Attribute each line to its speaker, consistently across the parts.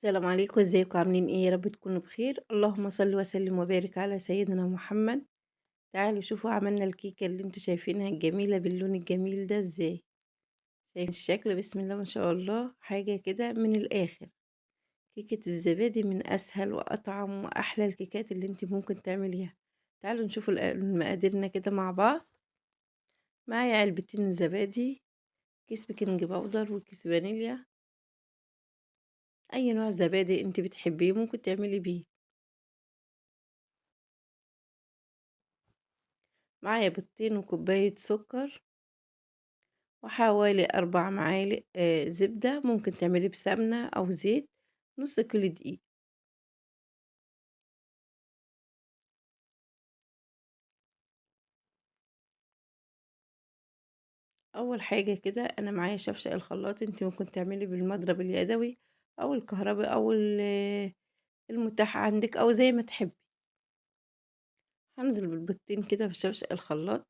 Speaker 1: السلام عليكم، ازيكم عاملين ايه؟ يا رب تكونوا بخير. اللهم صل وسلم وبارك على سيدنا محمد. تعالوا شوفوا عملنا الكيكة اللي انتوا شايفينها الجميلة باللون الجميل ده ازاي. شايف الشكل؟ بسم الله ما شاء الله، حاجة كده من الآخر. كيكة الزبادي من أسهل وأطعم وأحلى الكيكات اللي انت ممكن تعمليها. تعالوا نشوفوا المقاديرنا كده مع بعض. معايا علبتين زبادي، كيس بيكنج باودر وكيس فانيليا. أي نوع زبادي انت بتحبيه ممكن تعملي بيه. معايا بيضتين وكوباية سكر، وحوالي 4 معالق زبدة، ممكن تعمليه بسمنة أو زيت. نص كيلو دقيق. أول حاجة كده أنا معايا شفشق الخلاط، انت ممكن تعملي بالمضرب اليدوي أو الكهرباء أو المتاح عندك أو زي ما تحبي. هنزل بالبيضتين كده في شفشق الخلاط.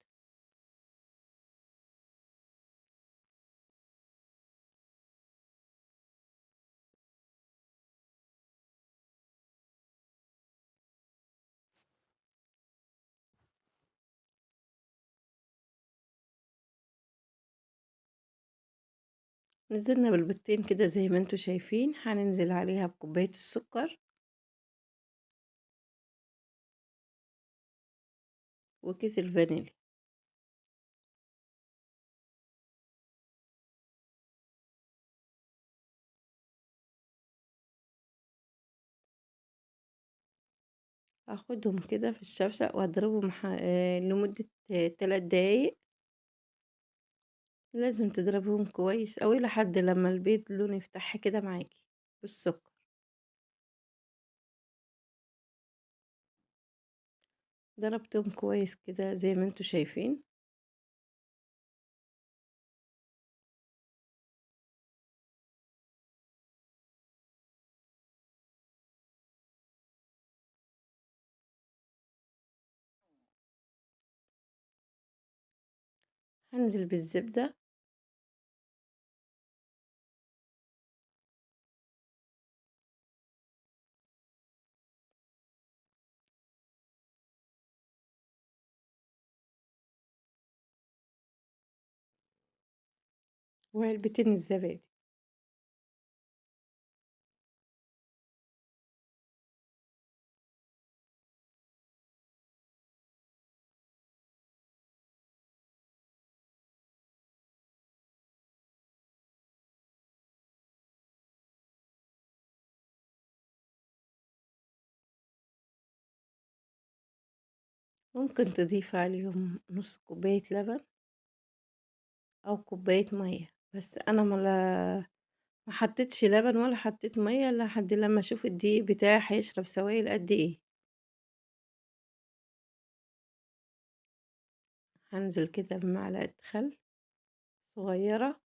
Speaker 1: نزلنا بالبيضتين كده زي ما انتوا شايفين، هننزل عليها بكوباية السكر وكيس الفانيليا. هاخدهم كده في الشفشق وهضربهم لمدة 3 دقايق. لازم تضربيهم كويس أوي لحد لمّا البيض لونه يفتح كده معاكِ بالسكر. ضربتهم كويس كده زي ما أنتم شايفين. هانزل بالزبدة وعلبتين الزبادي. ممكن تضيفي عليهم نُص كوباية لبن أو كوباية مَيّة، بس أنا ما حطيتش لبن ولا حطيت مَيّة لحد لمّا أشوف الدقيق بتاعي هيشرب سوايل قد إيه. هانزل كده بمعلقة خل صغيرة.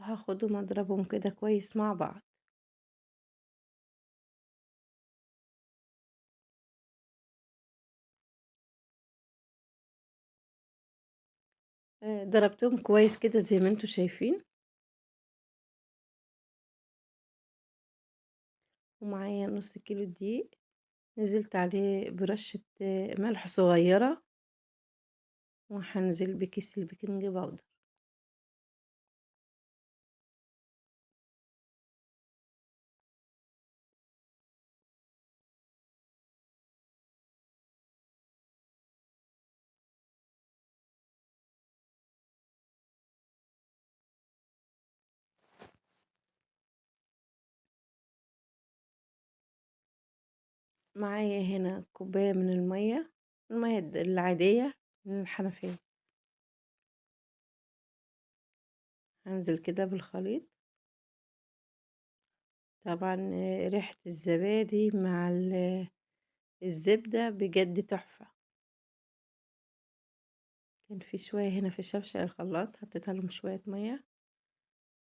Speaker 1: وهاخدهم أضربهم كده كويس مع بعض. ضربتهم كويس كده زي ما أنتم شايفين. ومعايا نُص كيلو دقيق، نزلت عليه برشة ملح صغيرة، وهانزل بكيس البيكنج باودر. معايا هنا كوباية من المَيّة، المَيّة العادية من الحنفية. هانزل كده بالخليط. طبعًا ريحة الزبادي مع الزبدة بجد تحفة. كان في شوية هنا في شفشق الخلاط حطيت عليهم شوية مية،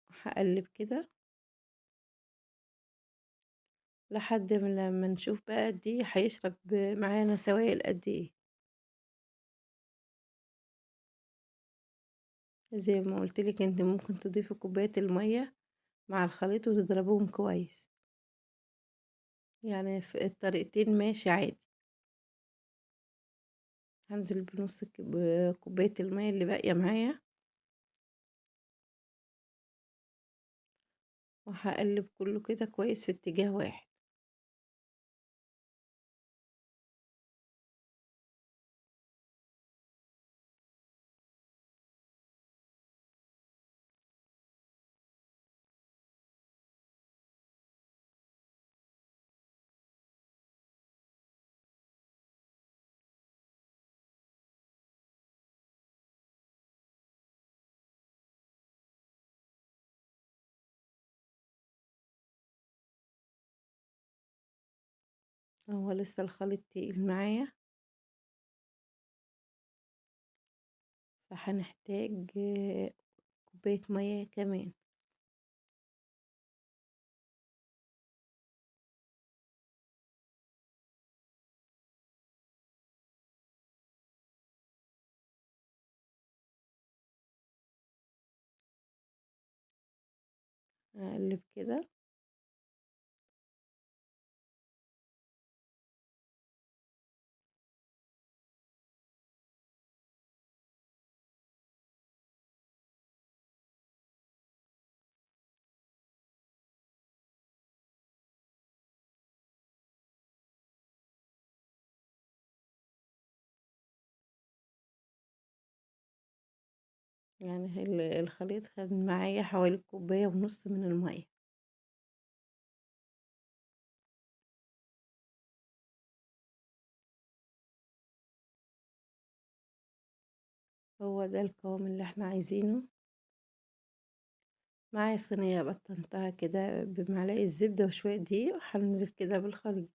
Speaker 1: وهقلب كده لحد ما لما نشوف بقى قد ايه هيشرب معانا سوائل قد ايه. زي ما قلتلك انت ممكن تضيفي كوباية المية مع الخليط وتضربوهم كويس، يعني في الطريقتين ماشي عادي. هنزل بنص كوباية المية اللي باقية معايا، وهقلب كله كده كويس في اتجاه واحد. هو لسه الخليط تقيل معايا، فهنحتاج كوباية مية كمان. اقلب كده يعني الخليط خد معايا حوالي كوباية ونص من المية. هو ده القوام اللي احنا عايزينه. معايا صينية بطنتها كده بمعلقة زبدة وشوية دقيق، وهنزل كده بالخليط.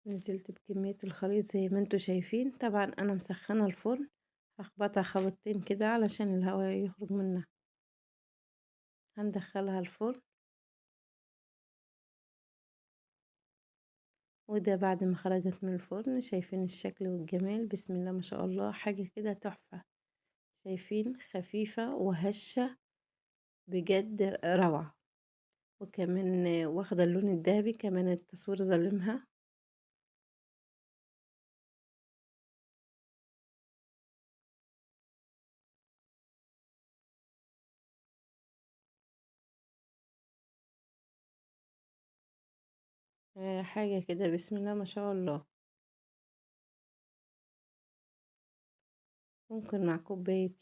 Speaker 1: نزلت بكمية الخليط زي ما انتوا شايفين. طبعا انا مسخنة الفرن، هخبطها خبطتين كده علشان الهواء يخرج منها. هندخلها الفرن، وده بعد ما خرجت من الفرن. شايفين الشكل والجمال، بسم الله ما شاء الله، حاجة كده تحفة. شايفين خفيفة وهشة بجد، روعة. وكمان واخدة اللون الذهبي، كمان التصوير ظلمها. حاجة كده بسم الله ما شاء الله. ممكن مع كوباية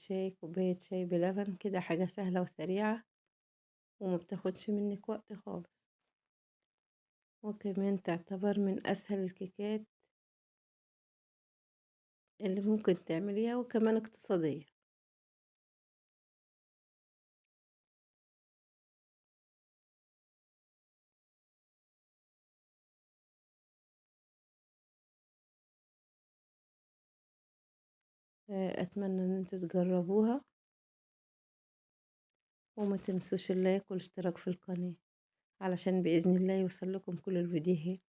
Speaker 1: شاي بلبن كده، حاجة سهلة وسريعة وما بتاخدش منك وقت خالص. وكمان تعتبر من أسهل الكيكات اللي ممكن تعمليها، وكمان اقتصادية. أتمنى إن انتوا تجربوها، وما تنسوش اللايك والاشتراك في القناة علشان بإذن الله يوصل لكم كل الفيديوهات.